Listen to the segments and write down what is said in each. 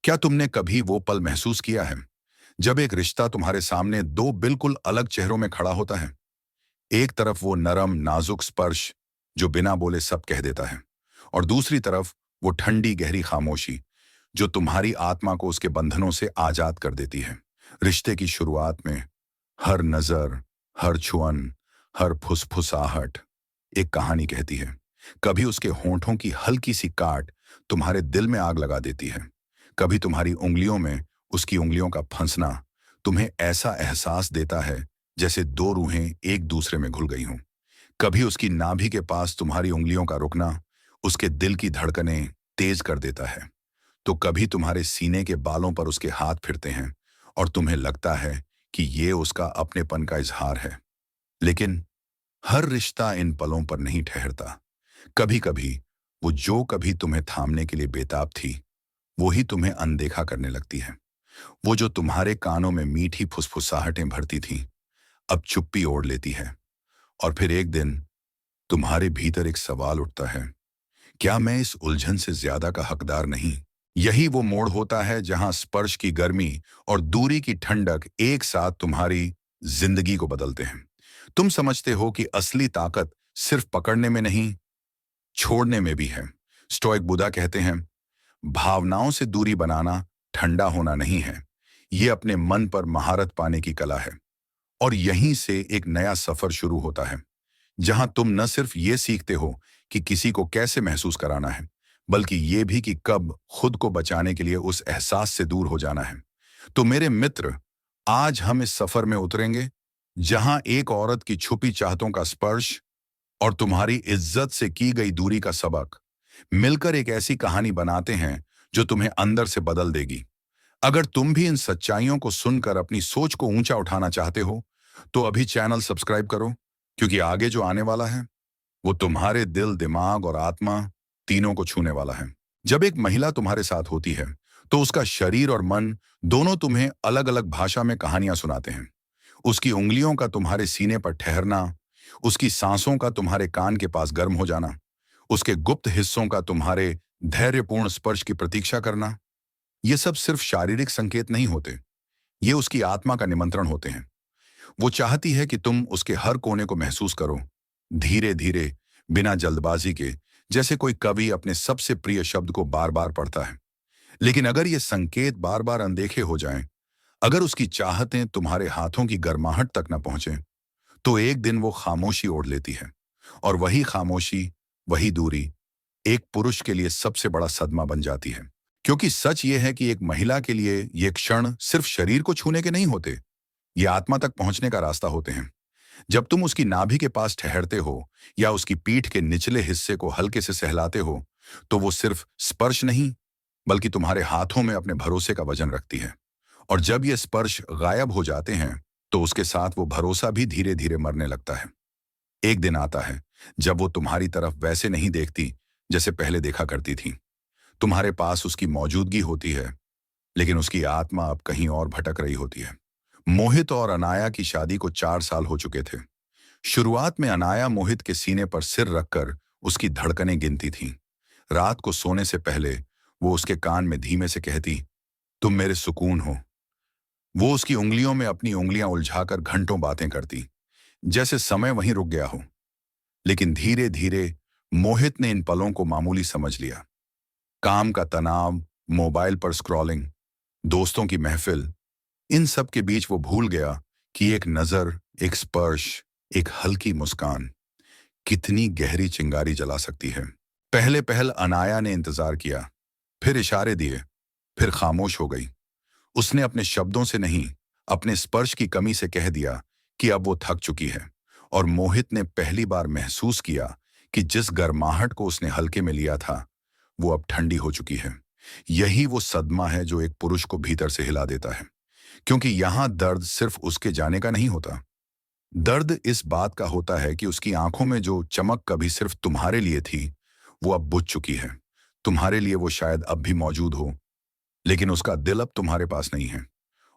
क्या तुमने कभी वो पल महसूस किया है जब एक रिश्ता तुम्हारे सामने दो बिल्कुल अलग चेहरों में खड़ा होता है? एक तरफ वो नरम नाजुक स्पर्श जो बिना बोले सब कह देता है, और दूसरी तरफ वो ठंडी गहरी खामोशी जो तुम्हारी आत्मा को उसके बंधनों से आजाद कर देती है। रिश्ते की शुरुआत में हर नजर, हर छुअन, हर फुसफुसाहट एक कहानी कहती है। कभी उसके होंठों की हल्की सी काट तुम्हारे दिल में आग लगा देती है। कभी तुम्हारी उंगलियों में उसकी उंगलियों का फंसना तुम्हें ऐसा एहसास देता है जैसे दो रूहें एक दूसरे में घुल गई हों। कभी उसकी नाभि के पास तुम्हारी उंगलियों का रुकना उसके दिल की धड़कनें तेज कर देता है। तो कभी तुम्हारे सीने के बालों पर उसके हाथ फिरते हैं और तुम्हें लगता है कि ये उसका अपनेपन का इजहार है। लेकिन हर रिश्ता इन पलों पर नहीं ठहरता। कभी कभी वो जो कभी तुम्हें थामने के लिए बेताब थी, वो ही तुम्हें अनदेखा करने लगती है। वो जो तुम्हारे कानों में मीठी फुसफुसाहटें भरती थी, अब चुप्पी ओढ़ लेती है। और फिर एक दिन तुम्हारे भीतर एक सवाल उठता है, क्या मैं इस उलझन से ज्यादा का हकदार नहीं? यही वो मोड़ होता है जहां स्पर्श की गर्मी और दूरी की ठंडक एक साथ तुम्हारी जिंदगी को बदलते हैं। तुम समझते हो कि असली ताकत सिर्फ पकड़ने में नहीं, छोड़ने में भी है। स्टोइक बुद्धा कहते हैं, भावनाओं से दूरी बनाना ठंडा होना नहीं है, ये अपने मन पर महारत पाने की कला है। और यहीं से एक नया सफर शुरू होता है, जहां तुम न सिर्फ ये सीखते हो कि किसी को कैसे महसूस कराना है, बल्कि ये भी कि कब खुद को बचाने के लिए उस एहसास से दूर हो जाना है। तो मेरे मित्र, आज हम इस सफर में उतरेंगे जहां एक औरत की छुपी चाहतों का स्पर्श और तुम्हारी इज्जत से की गई दूरी का सबक मिलकर एक ऐसी कहानी बनाते हैं जो तुम्हें अंदर से बदल देगी। अगर तुम भी इन सच्चाइयों को सुनकर अपनी सोच को ऊंचा उठाना चाहते हो, तो अभी चैनल सब्सक्राइब करो, क्योंकि आगे जो आने वाला है वो तुम्हारे दिल, दिमाग और आत्मा तीनों को छूने वाला है। जब एक महिला तुम्हारे साथ होती है, तो उसका शरीर और मन दोनों तुम्हें अलग अलग भाषा में कहानियां सुनाते हैं। उसकी उंगलियों का तुम्हारे सीने पर ठहरना, उसकी सांसों का तुम्हारे कान के पास गर्म हो जाना, उसके गुप्त हिस्सों का तुम्हारे धैर्यपूर्ण स्पर्श की प्रतीक्षा करना, ये सब सिर्फ शारीरिक संकेत नहीं होते, ये उसकी आत्मा का निमंत्रण होते हैं। वो चाहती है कि तुम उसके हर कोने को महसूस करो, धीरे धीरे, बिना जल्दबाजी के, जैसे कोई कवि अपने सबसे प्रिय शब्द को बार बार पढ़ता है। लेकिन अगर ये संकेत बार बार अनदेखे हो जाएं, अगर उसकी चाहतें तुम्हारे हाथों की गर्माहट तक न पहुंचे, तो एक दिन वो खामोशी ओढ़ लेती है। और वही खामोशी, वही दूरी एक पुरुष के लिए सबसे बड़ा सदमा बन जाती है। क्योंकि सच ये है कि एक महिला के लिए ये क्षण सिर्फ शरीर को छूने के नहीं होते, ये आत्मा तक पहुंचने का रास्ता होते हैं। जब तुम उसकी नाभि के पास ठहरते हो या उसकी पीठ के निचले हिस्से को हल्के से सहलाते हो, तो वो सिर्फ स्पर्श नहीं, बल्कि तुम्हारे हाथों में अपने भरोसे का वजन रखती है। और जब ये स्पर्श गायब हो जाते हैं, तो उसके साथ वो भरोसा भी धीरे धीरे मरने लगता है। एक दिन आता है जब वो तुम्हारी तरफ वैसे नहीं देखती जैसे पहले देखा करती थी। तुम्हारे पास उसकी मौजूदगी होती है, लेकिन उसकी आत्मा अब कहीं और भटक रही होती है। मोहित और अनाया की शादी को 4 साल हो चुके थे। शुरुआत में अनाया मोहित के सीने पर सिर रखकर उसकी धड़कनें गिनती थी। रात को सोने से पहले वो उसके कान में धीमे से कहती, तुम मेरे सुकून हो। वो उसकी उंगलियों में अपनी उंगलियां उलझाकर घंटों बातें करती, जैसे समय वहीं रुक गया हो। लेकिन धीरे धीरे मोहित ने इन पलों को मामूली समझ लिया। काम का तनाव, मोबाइल पर स्क्रॉलिंग, दोस्तों की महफिल, इन सब के बीच वो भूल गया कि एक नजर, एक स्पर्श, एक हल्की मुस्कान कितनी गहरी चिंगारी जला सकती है। पहले पहल अनाया ने इंतजार किया, फिर इशारे दिए, फिर खामोश हो गई। उसने अपने शब्दों से नहीं, अपने स्पर्श की कमी से कह दिया कि अब वो थक चुकी है। और मोहित ने पहली बार महसूस किया कि जिस गर्माहट को उसने हल्के में लिया था, वो अब ठंडी हो चुकी है। यही वो सदमा है जो एक पुरुष को भीतर से हिला देता है। क्योंकि यहां दर्द सिर्फ उसके जाने का नहीं होता। दर्द इस बात का होता है कि उसकी आंखों में जो चमक कभी सिर्फ तुम्हारे लिए थी, वो अब बुझ चुकी है। तुम्हारे लिए वो शायद अब भी मौजूद हो, लेकिन उसका दिल अब तुम्हारे पास नहीं है।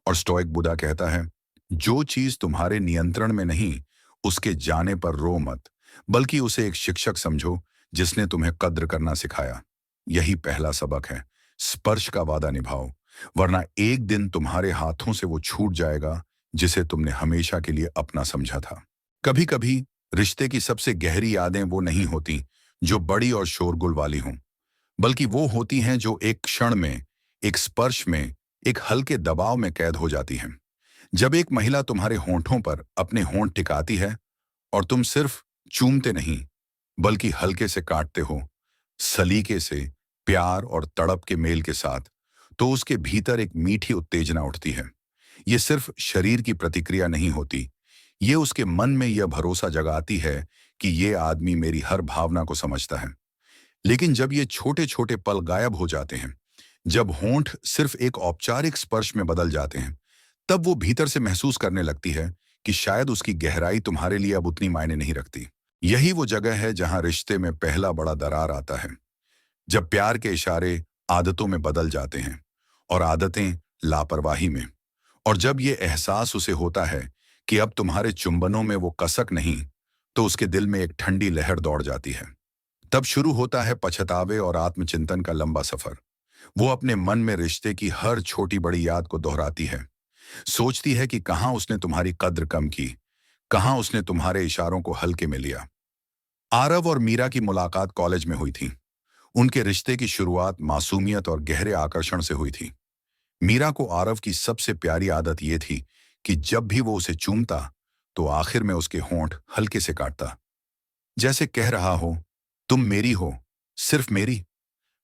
और स्टोइक बुद्धा कहता है, जो चीज तुम्हारे नियंत्रण में नहीं, उसके जाने पर रो मत, बल्कि उसे एक शिक्षक समझो जिसने तुम्हें कद्र करना सिखाया। यही पहला सबक है स्पर्श का वादा निभाओ, वरना एक दिन तुम्हारे हाथों से वो छूट जाएगा जिसे तुमने हमेशा के लिए अपना समझा था। कभी कभी रिश्ते की सबसे गहरी यादें वो नहीं होती जो बड़ी और शोरगुल वाली हों, बल्कि वो होती हैं जो एक क्षण में, एक स्पर्श में, एक हल्के दबाव में कैद हो जाती हैं। जब एक महिला तुम्हारे होंठों पर अपने होंठ टिकाती है और तुम सिर्फ चूमते नहीं, बल्कि हल्के से काटते हो, सलीके से, प्यार और तड़प के मेल के साथ, तो उसके भीतर एक मीठी उत्तेजना उठती है। ये सिर्फ शरीर की प्रतिक्रिया नहीं होती, ये उसके मन में यह भरोसा जगाती है कि ये आदमी मेरी हर भावना को समझता है। लेकिन जब ये छोटे छोटे पल गायब हो जाते हैं, जब होंठ सिर्फ एक औपचारिक स्पर्श में बदल जाते हैं, तब वो भीतर से महसूस करने लगती है कि शायद उसकी गहराई तुम्हारे लिए अब उतनी मायने नहीं रखती। यही वो जगह है जहां रिश्ते में पहला बड़ा दरार आता है, जब प्यार के इशारे आदतों में बदल जाते हैं और आदतें लापरवाही में, और जब ये एहसास उसे होता है कि अब तुम्हारे चुंबनों में वो कसक नहीं, तो उसके दिल में एक ठंडी लहर दौड़ जाती है। तब शुरू होता है पछतावे और आत्मचिंतन का लंबा सफर। वो अपने मन में रिश्ते की हर छोटी बड़ी याद को दोहराती है, सोचती है कि कहाँ उसने तुम्हारी कद्र कम की, कहाँ उसने तुम्हारे इशारों को हल्के में लिया। आरव और मीरा की मुलाकात कॉलेज में हुई थी। उनके रिश्ते की शुरुआत मासूमियत और गहरे आकर्षण से हुई थी। मीरा को आरव की सबसे प्यारी आदत ये थी कि जब भी वो उसे चूमता, तो आखिर में उसके होंठ हल्के से काटता, जैसे कह रहा हो, तुम मेरी हो, सिर्फ मेरी।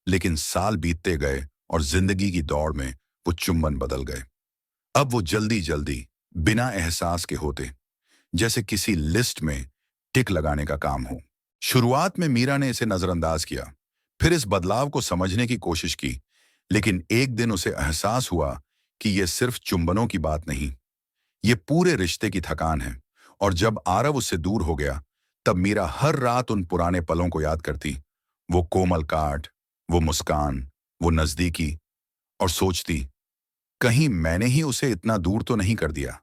लेकिन साल बीतते गए और जिंदगी की दौड़ में वो चुंबन बदल गए। अब वो जल्दी जल्दी, बिना एहसास के होते, जैसे किसी लिस्ट में टिक लगाने का काम हो। शुरुआत में मीरा ने इसे नजरअंदाज किया, फिर इस बदलाव को समझने की कोशिश की, लेकिन एक दिन उसे एहसास हुआ कि यह सिर्फ चुंबनों की बात नहीं, ये पूरे रिश्ते की थकान है। और जब आरव उससे दूर हो गया, तब मीरा हर रात उन पुराने पलों को याद करती, वो कोमल काट, वो मुस्कान, वो नजदीकी, और सोचती, कहीं मैंने ही उसे इतना दूर तो नहीं कर दिया।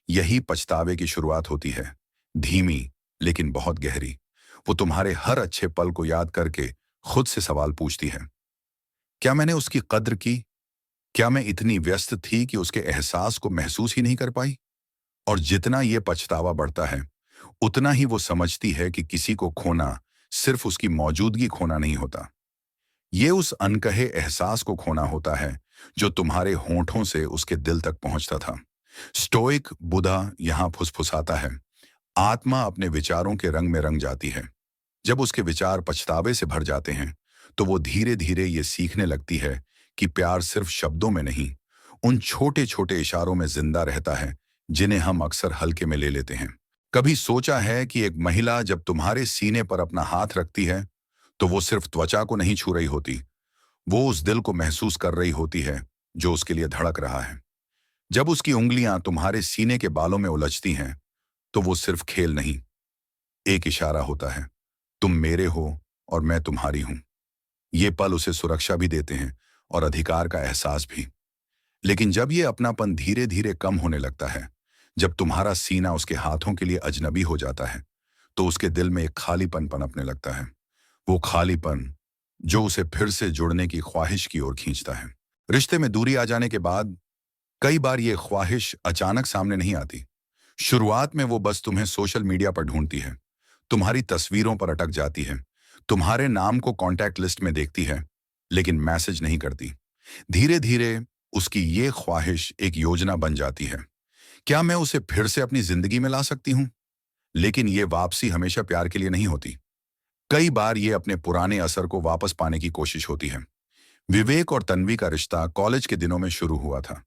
यही पछतावे की शुरुआत होती है, धीमी लेकिन बहुत गहरी। वो तुम्हारे हर अच्छे पल को याद करके खुद से सवाल पूछती है, क्या मैंने उसकी कद्र की? क्या मैं इतनी व्यस्त थी कि उसके एहसास को महसूस ही नहीं कर पाई? और जितना ये पछतावा बढ़ता है, उतना ही वो समझती है कि किसी को खोना सिर्फ उसकी मौजूदगी खोना नहीं होता, ये उस अनकहे एहसास को खोना होता है जो तुम्हारे होंठों से उसके दिल तक पहुंचता था। स्टोइक बुधा यहां फुसफुसाता है, आत्मा अपने विचारों के रंग में रंग जाती है। जब उसके विचार पछतावे से भर जाते हैं, तो वो धीरे धीरे ये सीखने लगती है कि प्यार सिर्फ शब्दों में नहीं, उन छोटे छोटे इशारों में जिंदा रहता है जिन्हें हम अक्सर हल्के में ले लेते हैं। कभी सोचा है कि एक महिला जब तुम्हारे सीने पर अपना हाथ रखती है, तो वो सिर्फ त्वचा को नहीं छू रही होती, वो उस दिल को महसूस कर रही होती है जो उसके लिए धड़क रहा है। जब उसकी उंगलियां तुम्हारे सीने के बालों में उलझती हैं, तो वो सिर्फ खेल नहीं, एक इशारा होता है, तुम मेरे हो और मैं तुम्हारी हूं। ये पल उसे सुरक्षा भी देते हैं और अधिकार का एहसास भी। लेकिन जब ये अपनापन धीरे धीरे कम होने लगता है, जब तुम्हारा सीना उसके हाथों के लिए अजनबी हो जाता है, तो उसके दिल में एक खालीपन पनपने लगता है। वो खालीपन जो उसे फिर से जुड़ने की ख्वाहिश की ओर खींचता है। रिश्ते में दूरी आ जाने के बाद कई बार ये ख्वाहिश अचानक सामने नहीं आती। शुरुआत में वो बस तुम्हें सोशल मीडिया पर ढूंढती है, तुम्हारी तस्वीरों पर अटक जाती है, तुम्हारे नाम को कॉन्टैक्ट लिस्ट में देखती है, लेकिन मैसेज नहीं करती। धीरे धीरे उसकी ये ख्वाहिश एक योजना बन जाती है, क्या मैं उसे फिर से अपनी जिंदगी में ला सकती हूँ? लेकिन ये वापसी हमेशा प्यार के लिए नहीं होती। कई बार ये अपने पुराने असर को वापस पाने की कोशिश होती है। विवेक और तन्वी का रिश्ता कॉलेज के दिनों में शुरू हुआ था।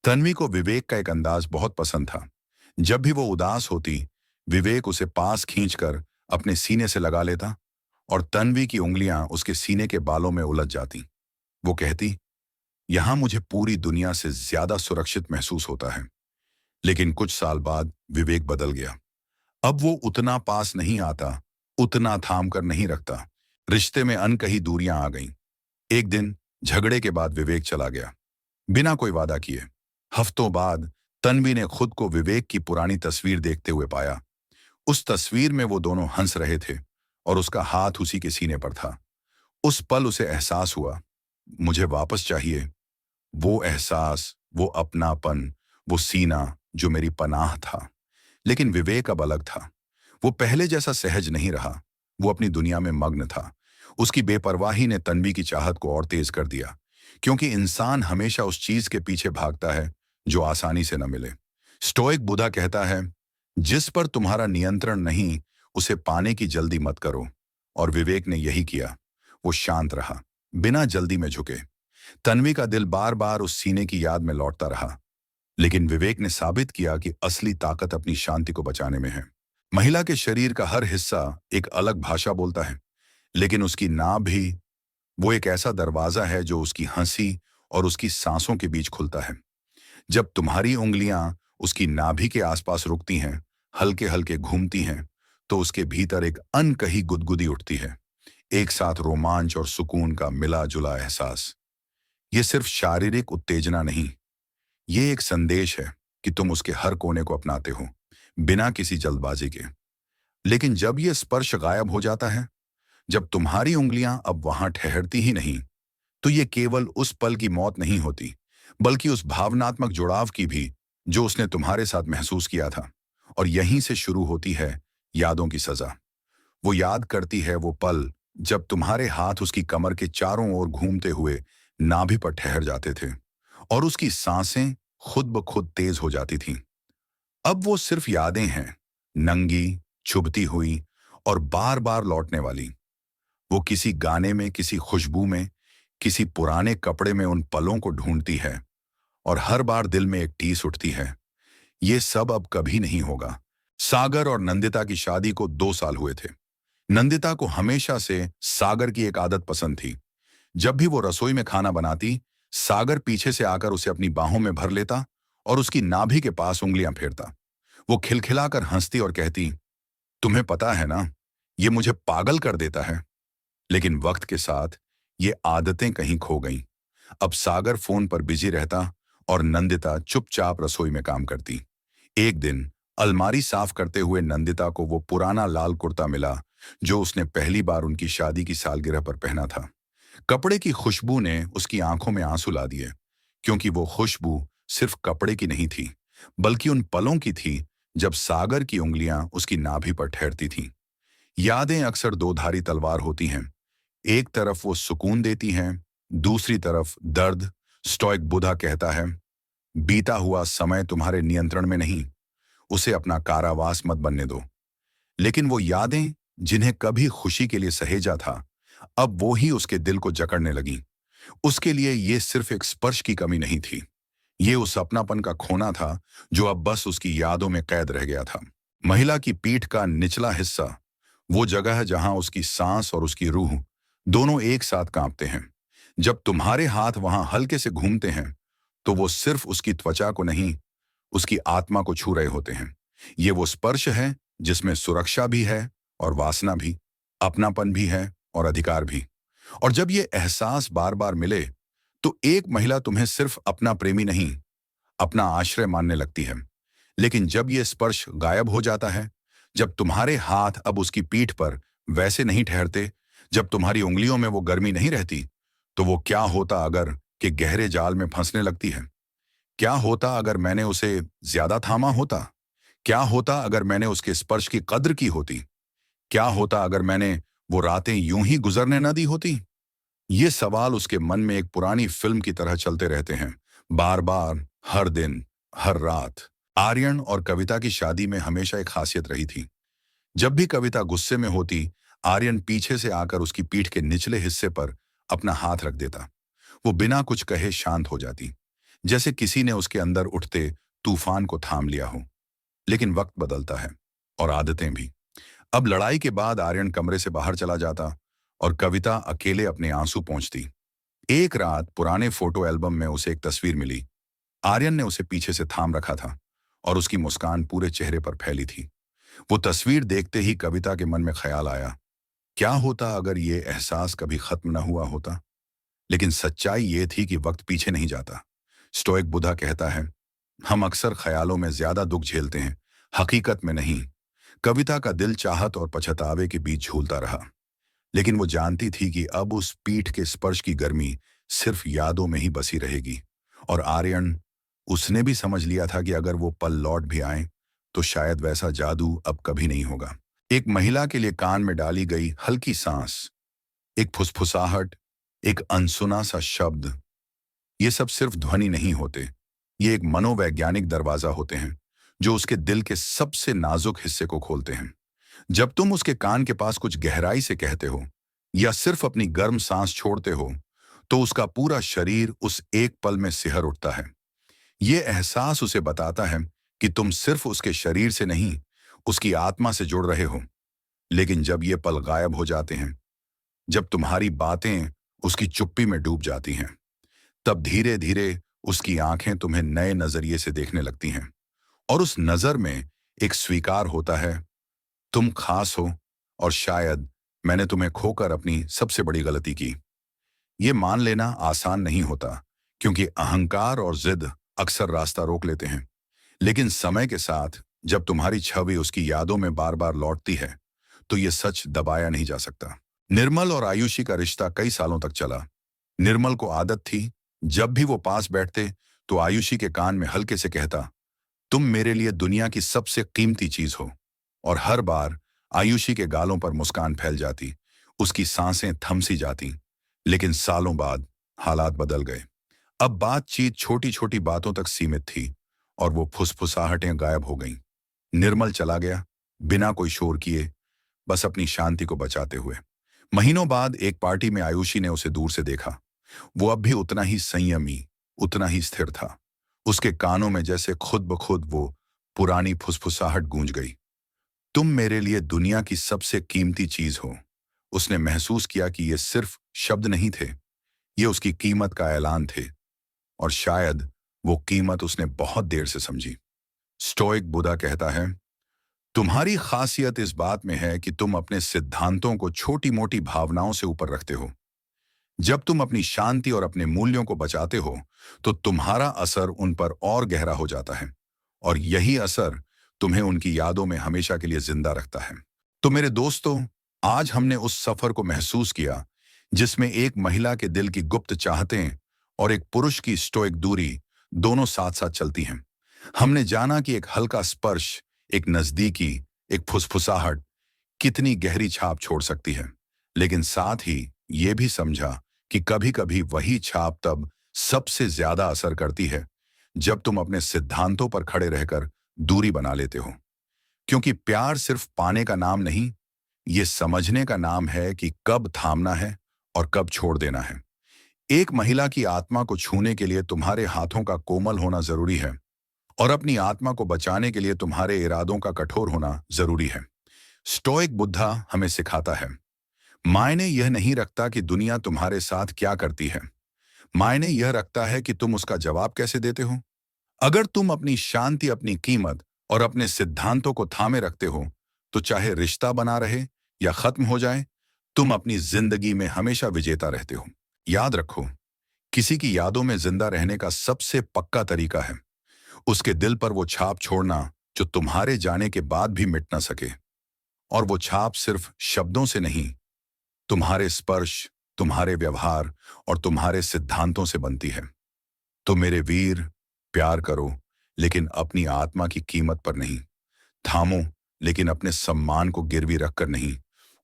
तन्वी को विवेक का एक अंदाज बहुत पसंद था। जब भी वो उदास होती, विवेक उसे पास खींचकर अपने सीने से लगा लेता और तन्वी की उंगलियां उसके सीने के बालों में उलझ जाती। वो कहती, यहां मुझे पूरी दुनिया से ज्यादा सुरक्षित महसूस होता है। लेकिन कुछ साल बाद विवेक बदल गया। अब वो उतना पास नहीं आता, उतना थाम कर नहीं रखता। रिश्ते में अनकही दूरियां आ गईं। एक दिन झगड़े के बाद विवेक चला गया, बिना कोई वादा किए। हफ्तों बाद तन्वी ने खुद को विवेक की पुरानी तस्वीर देखते हुए पाया। उस तस्वीर में वो दोनों हंस रहे थे और उसका हाथ उसी के सीने पर था। उस पल उसे एहसास हुआ, मुझे वापस चाहिए। वो एहसास, वो अपनापन, वो सीना जो मेरी पनाह था। लेकिन विवेक अब अलग था। वो पहले जैसा सहज नहीं रहा। वो अपनी दुनिया में मग्न था। उसकी बेपरवाही ने तन्वी की चाहत को और तेज कर दिया, क्योंकि इंसान हमेशा उस चीज के पीछे भागता है जो आसानी से न मिले। स्टोइक बुद्धा कहता है, जिस पर तुम्हारा नियंत्रण नहीं, उसे पाने की जल्दी मत करो। और विवेक ने यही किया। वो शांत रहा, बिना जल्दी में झुके। तन्वी का दिल बार बार उस सीने की याद में लौटता रहा। लेकिन विवेक ने साबित किया कि असली ताकत अपनी शांति को बचाने में है। महिला के शरीर का हर हिस्सा एक अलग भाषा बोलता है, लेकिन उसकी नाभ भी वो एक ऐसा दरवाजा है जो उसकी हंसी और उसकी सांसों के बीच खुलता है। जब तुम्हारी उंगलियां उसकी नाभि के आसपास रुकती हैं, हल्के हल्के घूमती हैं, तो उसके भीतर एक अनकही गुदगुदी उठती है। एक साथ रोमांच और सुकून का मिला जुला एहसास। ये सिर्फ शारीरिक उत्तेजना नहीं, ये एक संदेश है कि तुम उसके हर कोने को अपनाते हो, बिना किसी जल्दबाजी के। लेकिन जब यह स्पर्श गायब हो जाता है, जब तुम्हारी उंगलियां अब वहां ठहरती ही नहीं, तो ये केवल उस पल की मौत नहीं होती, बल्कि उस भावनात्मक जुड़ाव की भी जो उसने तुम्हारे साथ महसूस किया था। और यहीं से शुरू होती है यादों की सजा। वो याद करती है वो पल जब तुम्हारे हाथ उसकी कमर के चारों ओर घूमते हुए नाभि पर ठहर जाते थे, और उसकी सांसें खुद ब खुद तेज हो जाती थीं। अब वो सिर्फ यादें हैं, नंगी, चुभती हुई और बार बार लौटने वाली। वो किसी गाने में, किसी खुशबू में, किसी पुराने कपड़े में उन पलों को ढूंढती है, और हर बार दिल में एक टीस उठती है, ये सब अब कभी नहीं होगा। सागर और नंदिता की शादी को 2 साल हुए थे। नंदिता को हमेशा से सागर की एक आदत पसंद थी। जब भी वो रसोई में खाना बनाती, सागर पीछे से आकर उसे अपनी बाहों में भर लेता और उसकी नाभि के पास उंगलियां फेरता। वो खिलखिलाकर हंसती और कहती, तुम्हें पता है ना, ये मुझे पागल कर देता है। लेकिन वक्त के साथ ये आदतें कहीं खो गईं। अब सागर फोन पर बिजी रहता और नंदिता चुपचाप रसोई में काम करती। एक दिन अलमारी साफ करते हुए नंदिता को वो पुराना लाल कुर्ता मिला जो उसने पहली बार उनकी शादी की सालगिरह पर पहना था। कपड़े की खुशबू ने उसकी आंखों में आंसू ला दिए, क्योंकि वो खुशबू सिर्फ कपड़े की नहीं थी, बल्कि उन पलों की थी जब सागर की उंगलियां उसकी नाभि पर ठहरती थीं। यादें अक्सर दो धारी तलवार होती हैं। एक तरफ वो सुकून देती हैं, दूसरी तरफ दर्द। स्टोइक बुद्धा कहता है, बीता हुआ समय तुम्हारे नियंत्रण में नहीं, उसे अपना कारावास मत बनने दो। लेकिन वो यादें जिन्हें कभी खुशी के लिए सहेजा था, अब वो ही उसके दिल को जकड़ने लगी। उसके लिए ये सिर्फ एक स्पर्श की कमी नहीं थी, ये उस अपनापन का खोना था जो अब बस उसकी यादों में कैद रह गया था। महिला की पीठ का निचला हिस्सा, वो जगह है जहां उसकी सांस और उसकी रूह दोनों एक साथ कांपते हैं। जब तुम्हारे हाथ वहां हल्के से घूमते हैं, तो वो सिर्फ उसकी त्वचा को नहीं, उसकी आत्मा को छू रहे होते हैं। ये वो स्पर्श है जिसमें सुरक्षा भी है और वासना भी, अपनापन भी है और अधिकार भी। और जब ये एहसास बार बार मिले, तो एक महिला तुम्हें सिर्फ अपना प्रेमी नहीं, अपना आश्रय मानने लगती है। लेकिन जब ये स्पर्श गायब हो जाता है, जब तुम्हारे हाथ अब उसकी पीठ पर वैसे नहीं ठहरते, जब तुम्हारी उंगलियों में वो गर्मी नहीं रहती, तो वो क्या होता अगर के गहरे जाल में फंसने लगती है। क्या होता अगर मैंने उसे ज्यादा थामा होता? क्या होता अगर मैंने उसके स्पर्श की कद्र की होती? क्या होता अगर मैंने वो रातें यूं ही गुजरने न दी होती? ये सवाल उसके मन में एक पुरानी फिल्म की तरह चलते रहते हैं, बार बार, हर दिन, हर रात। आर्यन और कविता की शादी में हमेशा एक खासियत रही थी। जब भी कविता गुस्से में होती, आर्यन पीछे से आकर उसकी पीठ के निचले हिस्से पर अपना हाथ रख देता। वो बिना कुछ कहे शांत हो जाती, जैसे किसी ने उसके अंदर उठते तूफान को थाम लिया हो। लेकिन वक्त बदलता है, और आदतें भी। अब लड़ाई के बाद आर्यन कमरे से बाहर चला जाता और कविता अकेले अपने आंसू पोंछती। एक रात पुराने फोटो एल्बम में उसे एक तस्वीर मिली। आर्यन ने उसे पीछे से थाम रखा था और उसकी मुस्कान पूरे चेहरे पर फैली थी। वो तस्वीर देखते ही कविता के मन में ख्याल आया, क्या होता अगर ये एहसास कभी खत्म न हुआ होता? लेकिन सच्चाई ये थी कि वक्त पीछे नहीं जाता। स्टोइक बुद्धा कहता है, हम अक्सर ख्यालों में ज्यादा दुख झेलते हैं, हकीकत में नहीं। कविता का दिल चाहत और पछतावे के बीच झूलता रहा, लेकिन वो जानती थी कि अब उस पीठ के स्पर्श की गर्मी सिर्फ यादों में ही बसी रहेगी। और आर्यन, उसने भी समझ लिया था कि अगर वो पल लौट भी आए तो शायद वैसा जादू अब कभी नहीं होगा। एक महिला के लिए कान में डाली गई हल्की सांस, एक फुसफुसाहट, एक अनसुना सा शब्द, ये सब सिर्फ ध्वनि नहीं होते। ये एक मनोवैज्ञानिक दरवाजा होते हैं जो उसके दिल के सबसे नाजुक हिस्से को खोलते हैं। जब तुम उसके कान के पास कुछ गहराई से कहते हो या सिर्फ अपनी गर्म सांस छोड़ते हो, तो उसका पूरा शरीर उस एक पल में सिहर उठता है। ये एहसास उसे बताता है कि तुम सिर्फ उसके शरीर से नहीं, उसकी आत्मा से जुड़ रहे हो। लेकिन जब ये पल गायब हो जाते हैं, जब तुम्हारी बातें उसकी चुप्पी में डूब जाती हैं, तब धीरे धीरे उसकी आंखें तुम्हें नए नजरिए से देखने लगती हैं। और उस नजर में एक स्वीकार होता है, तुम खास हो, और शायद मैंने तुम्हें खोकर अपनी सबसे बड़ी गलती की। ये मान लेना आसान नहीं होता, क्योंकि अहंकार और जिद अक्सर रास्ता रोक लेते हैं। लेकिन समय के साथ जब तुम्हारी छवि उसकी यादों में बार बार लौटती है, तो ये सच दबाया नहीं जा सकता। निर्मल और आयुषी का रिश्ता कई सालों तक चला। निर्मल को आदत थी, जब भी वो पास बैठते तो आयुषी के कान में हल्के से कहता, तुम मेरे लिए दुनिया की सबसे कीमती चीज हो। और हर बार आयुषी के गालों पर मुस्कान फैल जाती, उसकी सांसें थम सी जाती। लेकिन सालों बाद हालात बदल गए। अब बातचीत छोटी छोटी बातों तक सीमित थी और वो फुसफुसाहटें गायब हो गईं। निर्मल चला गया, बिना कोई शोर किए, बस अपनी शांति को बचाते हुए। महीनों बाद एक पार्टी में आयुषी ने उसे दूर से देखा। वो अब भी उतना ही संयमी, उतना ही स्थिर था। उसके कानों में जैसे खुद ब खुद वो पुरानी फुसफुसाहट गूंज गई। तुम मेरे लिए दुनिया की सबसे कीमती चीज हो। उसने महसूस किया कि ये सिर्फ शब्द नहीं थे, ये उसकी कीमत का ऐलान थे। और शायद वो कीमत उसने बहुत देर से समझी। स्टोइक बुद्धा कहता है, तुम्हारी खासियत इस बात में है कि तुम अपने सिद्धांतों को छोटी मोटी भावनाओं से ऊपर रखते हो। जब तुम अपनी शांति और अपने मूल्यों को बचाते हो, तो तुम्हारा असर उन पर और गहरा हो जाता है। और यही असर तुम्हें उनकी यादों में हमेशा के लिए जिंदा रखता है। तो मेरे दोस्तों, आज हमने उस सफर को महसूस किया जिसमें एक महिला के दिल की गुप्त चाहतें और एक पुरुष की स्टोइक दूरी दोनों साथ साथ चलती हैं। हमने जाना कि एक हल्का स्पर्श, एक नजदीकी, एक फुसफुसाहट कितनी गहरी छाप छोड़ सकती है। लेकिन साथ ही ये भी समझा कि कभी कभी वही छाप तब सबसे ज्यादा असर करती है जब तुम अपने सिद्धांतों पर खड़े रहकर दूरी बना लेते हो। क्योंकि प्यार सिर्फ पाने का नाम नहीं, ये समझने का नाम है कि कब थामना है और कब छोड़ देना है। एक महिला की आत्मा को छूने के लिए तुम्हारे हाथों का कोमल होना जरूरी है, और अपनी आत्मा को बचाने के लिए तुम्हारे इरादों का कठोर होना जरूरी है। स्टोइक बुद्धा हमें सिखाता है, मायने यह नहीं रखता कि दुनिया तुम्हारे साथ क्या करती है, मायने यह रखता है कि तुम उसका जवाब कैसे देते हो। अगर तुम अपनी शांति, अपनी कीमत और अपने सिद्धांतों को थामे रखते हो, तो चाहे रिश्ता बना रहे या खत्म हो जाए, तुम अपनी जिंदगी में हमेशा विजेता रहते हो। याद रखो, किसी की यादों में जिंदा रहने का सबसे पक्का तरीका है उसके दिल पर वो छाप छोड़ना जो तुम्हारे जाने के बाद भी मिट ना सके। और वो छाप सिर्फ शब्दों से नहीं, तुम्हारे स्पर्श, तुम्हारे व्यवहार और तुम्हारे सिद्धांतों से बनती है। तो मेरे वीर, प्यार करो, लेकिन अपनी आत्मा की कीमत पर नहीं। थामो, लेकिन अपने सम्मान को गिरवी रखकर नहीं।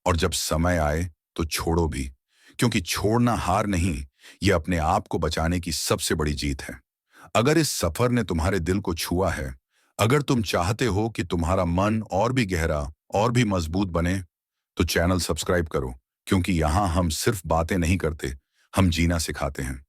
और जब समय आए तो छोड़ो भी, क्योंकि छोड़ना हार नहीं, ये अपने आप को बचाने की सबसे बड़ी जीत है। अगर इस सफर ने तुम्हारे दिल को छुआ है, अगर तुम चाहते हो कि तुम्हारा मन और भी गहरा और भी मजबूत बने, तो चैनल सब्सक्राइब करो, क्योंकि यहाँ हम सिर्फ बातें नहीं करते, हम जीना सिखाते हैं।